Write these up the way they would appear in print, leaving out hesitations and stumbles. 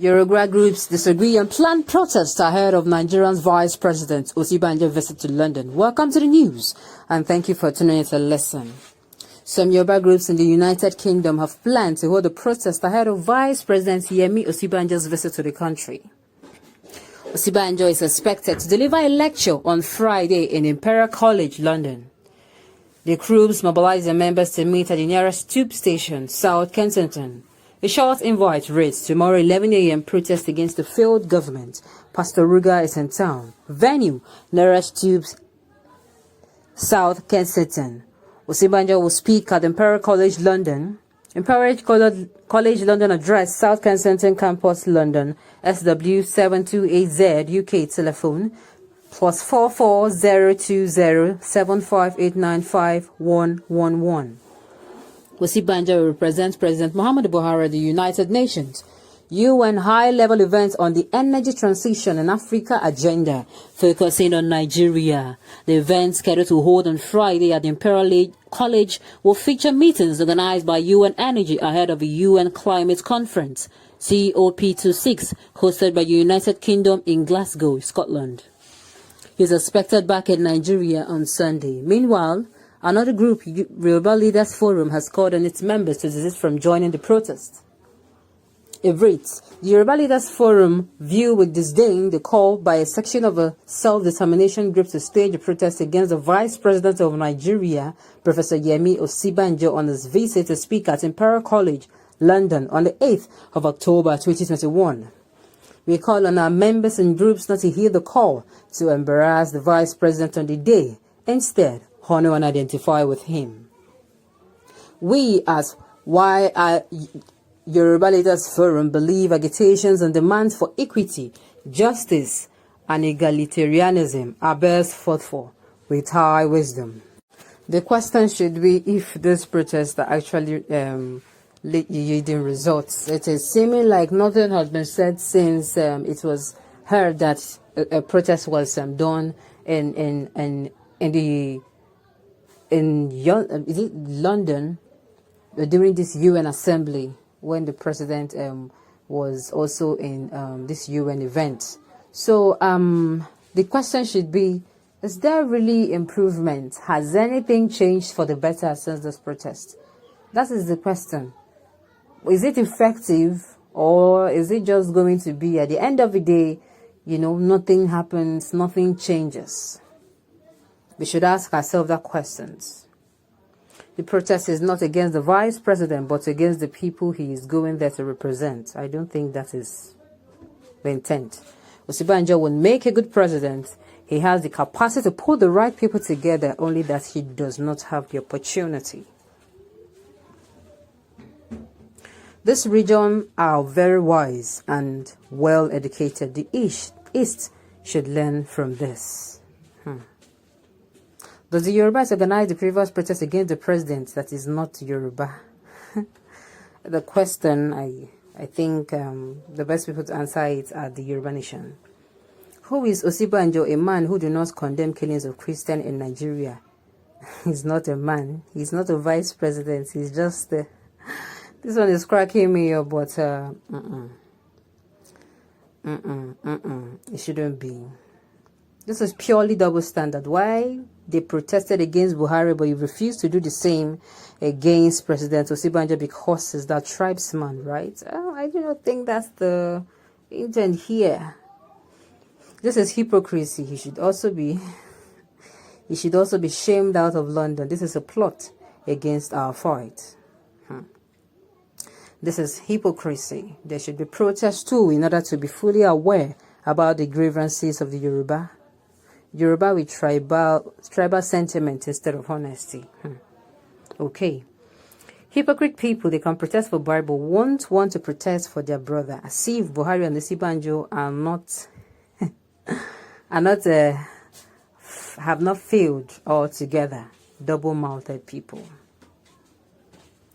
Yoruba groups disagree on planned protests ahead of Nigeria's Vice President Osinbajo's visit to London. Welcome to the news, and thank you for tuning in to listen. Some Yoruba groups in the United Kingdom have planned to hold a protest ahead of Vice President Osinbajo's visit to the country. Osinbajo is expected to deliver a lecture on Friday in Imperial College, London. The groups mobilized their members to meet at the nearest tube station, South Kensington. A short invite reads, tomorrow 11 a.m. protest against the failed government. Pastor Ruga is in town. Venue, nearest tubes, South Kensington. Osinbajo will speak at Imperial College, London. Imperial College, London address, South Kensington Campus, London, SW728Z, UK telephone, +44 020 75895 Osinbajo represents President Muhammadu Buhari at the United Nations UN high-level event on the energy transition and Africa agenda, focusing on Nigeria. The event, scheduled to hold on Friday at the Imperial College, will feature meetings organized by UN Energy ahead of the UN Climate Conference, COP26, hosted by the United Kingdom in Glasgow, Scotland. He is expected back in Nigeria on Sunday. Meanwhile, another group, Yoruba Leaders Forum, has called on its members to desist from joining the protest. It reads, the Yoruba Leaders Forum view with disdain the call by a section of a self-determination group to stage a protest against the Vice President of Nigeria, Professor Yemi Osinbajo, on his visit to speak at Imperial College, London, on the 8th of October 2021. We call on our members and groups not to hear the call to embarrass the Vice President on the day. Instead, honor and identify with him. We, as Yoruba Leaders Forum, believe agitations and demands for equity, justice, and egalitarianism are best fought for with high wisdom. The question should be if these protests are actually yielding results. It is seeming like nothing has been said since it was heard that a protest was done in London during this UN assembly, when the president was also in this UN event. So the question should be, is there really improvement? Has anything changed for the better since this protest? That is the question. Is it effective, or is it just going to be, at the end of the day, nothing happens, nothing changes? We should ask ourselves that questions. The protest is not against the Vice President, but against the people he is going there to represent. I don't think that is the intent. Osinbajo will make a good president. He has the capacity to put the right people together, only that he does not have the opportunity. This region are very wise and well educated. The East should learn from this. Does the Yorubas organize the previous protest against the president that is not Yoruba? The question, I think the best people to answer it are the Yoruba nation. Who is Osinbajo, a man who do not condemn killings of Christians in Nigeria? He's not a man. He's not a vice president. He's just... this one is cracking me up, but... it shouldn't be. This is purely double standard. Why? They protested against Buhari, but he refused to do the same against President Osinbajo because he's that tribesman, right? I do not think that's the intent here. This is hypocrisy. He should also be shamed out of London. This is a plot against our fight. This is hypocrisy. There should be protests too, in order to be fully aware about the grievances of the Yoruba. Yoruba with tribal sentiment instead of honesty. Okay. Hypocrite people, they can protest for Buhari, but won't want to protest for their brother, as if Buhari and Osinbajo have not failed altogether. Double-mouthed people.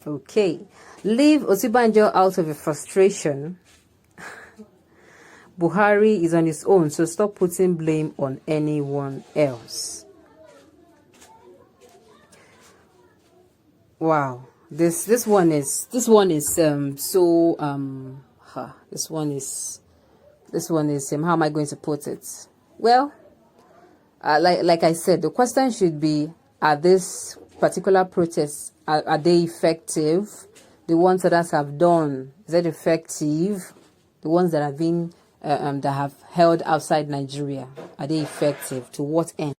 Okay. Leave Osinbajo out of your frustration. Buhari is on his own, so stop putting blame on anyone else. Wow, this one is so This one is how am I going to put it? Well, like I said, the question should be, are this particular protests, are they effective? The ones that others have done, is it effective? The ones that have been that have held outside Nigeria, are they effective? To what end?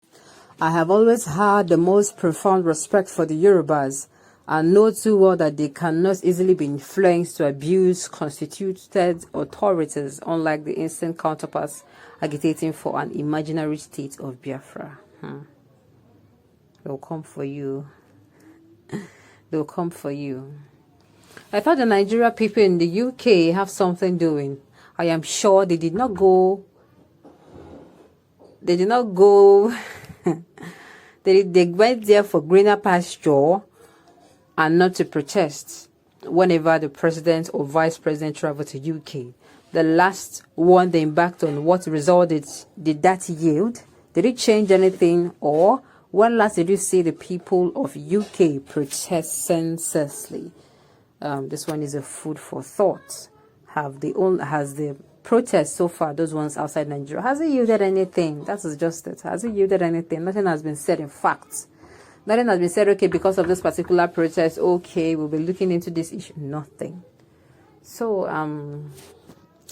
I have always had the most profound respect for the Yorubas, and know too well that they cannot easily be influenced to abuse constituted authorities, unlike the instant counterparts agitating for an imaginary state of Biafra. They'll come for you. They'll come for you. I thought the Nigeria people in the UK have something doing. I am sure they did not go. They did not go. They went there for greener pasture and not to protest whenever the president or vice president traveled to UK. The last one they embarked on, what result did that yield? Did it change anything? Or when last did you see the people of UK protest senselessly? This one is a food for thought. Has the protest so far, those ones outside Nigeria, has it yielded anything? That is just it. Has it yielded anything? Nothing has been said in fact. Nothing has been said, okay, because of this particular protest, okay, we'll be looking into this issue. Nothing. So,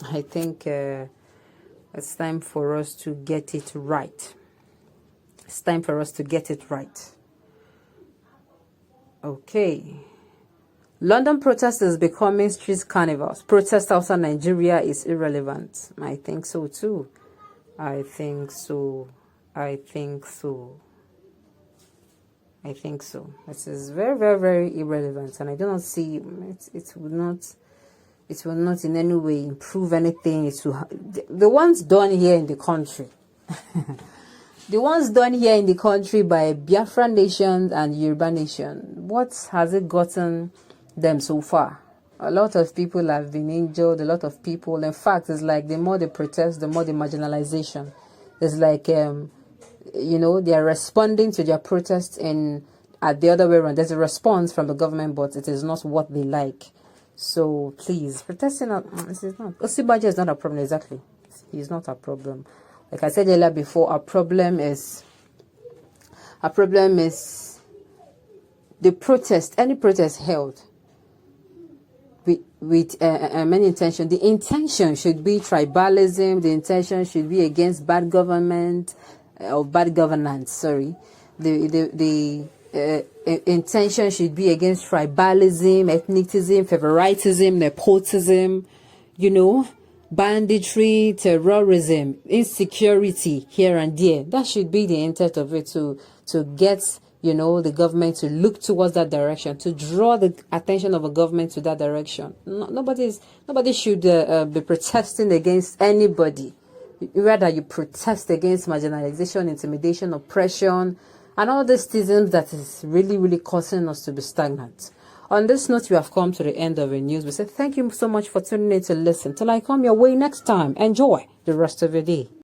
I think it's time for us to get it right. It's time for us to get it right. Okay. London protest is becoming street carnivals. Protest outside Nigeria is irrelevant. I think so too. I think so. It is very, very, very irrelevant, and I do not see it will not in any way improve anything. The ones done here in the country, the ones done here in the country by Biafra nation and Yoruba nation. What has it gotten them so far? A lot of people have been injured. A lot of people. In fact, it's like the more they protest, the more the marginalization. It's like they are responding to their protests at the other way around. There's a response from the government, but it is not what they like. So please, protesting, this is not. Osinbajo is not a problem, exactly. He's not a problem. Like I said earlier before, our problem is the protest, any protest held with many intention. The intention should be tribalism. The intention should be against bad government or bad governance. Sorry, the intention should be against tribalism, ethnicism, favoritism, nepotism. Banditry, terrorism, insecurity here and there. That should be the intent of it, to get the government to look towards that direction, to draw the attention of a government to that direction. Nobody should be protesting against anybody. Rather, you protest against marginalization, intimidation, oppression, and all these things that is really, really causing us to be stagnant. On this note, we have come to the end of the news. We say thank you so much for tuning in to listen. Till I come your way next time, enjoy the rest of your day.